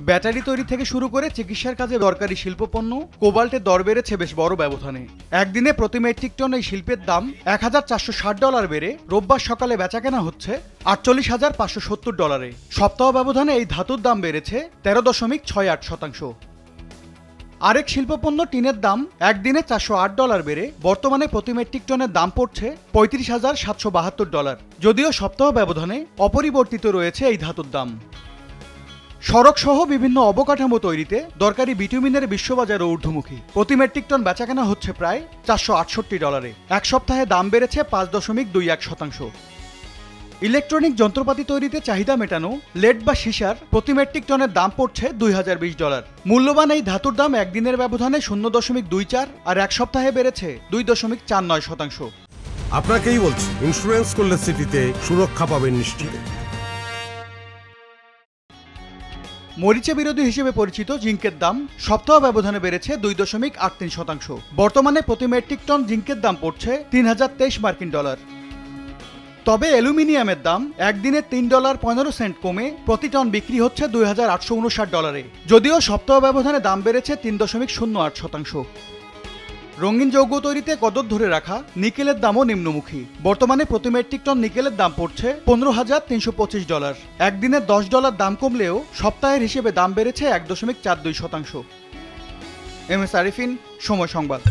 Battery তৈরি থেকে শুরু করে চিকিৎসার কাজে দরকারি শিল্পপণ্য কোবাল্টের দর বেড়েছে বেশ বড় ব্যবধানে। একদিনে প্রতি মেট্রিক টন এই শিল্পের দাম $1,460 বেড়ে রোববার সকালে বেচাকেনা হচ্ছে $48,570। সপ্তাহ ব্যবধানে এই ধাতুর দাম বেড়েছে 13.68%। আরেক শিল্পপণ্য টিনের দাম একদিনে $408 বেড়ে বর্তমানে প্রতি মেট্রিক টনের দাম পড়ছে $35,772। যদিও সপ্তাহ ব্যবধানে অপরিবর্তিত রয়েছে এই ধাতুর দাম। সড়ক সহ বিভিন্ন অবকাঠামো তৈরিতে দরকারি বিটুমিনের বিশ্ববাজারও ঊর্ধ্বমুখী। প্রতি মেট্রিক টন বেচাকেনা হচ্ছে প্রায় $468। এক সপ্তাহে দাম বেড়েছে 5.21%। ইলেকট্রনিক যন্ত্রপাতি তৈরিতে চাহিদা মেটানো লেড বা সীসার প্রতি মেট্রিক টনের দাম পড়ছে $2020। মূল্যবান এই ধাতুর দাম একদিনের ব্যবধানে 0.24 আর এক সপ্তাহে বেড়েছে 2.49%। আপনাকেই বলছি, ইন্স্যুরেন্স করলে সিটিতে সুরক্ষা পাবেন নিশ্চিত। মরিচা বিরোধী হিসেবে পরিচিত জিঙ্কের দাম সপ্তাহ ব্যবধানে বেড়েছে 2.83%। বর্তমানে প্রতি মেট্রিক টন জিঙ্কের দাম পড়ছে $3023। তবে অ্যালুমিনিয়ামের দাম একদিনে $3.15 কমে প্রতি টন বিক্রি হচ্ছে $2,859। যদিও সপ্তাহ ব্যবধানে দাম বেড়েছে 3.08%। রঙিন যৌগ তৈরিতে কদর ধরে রাখা নিকেলের দামও নিম্নমুখী। বর্তমানে প্রতি মেট্রিক টন নিকেলের দাম পড়ছে $15,325। একদিনে $10 দাম কমলেও সপ্তাহের হিসেবে দাম বেড়েছে 1.42%। এম এস আরিফিন, সময় সংবাদ।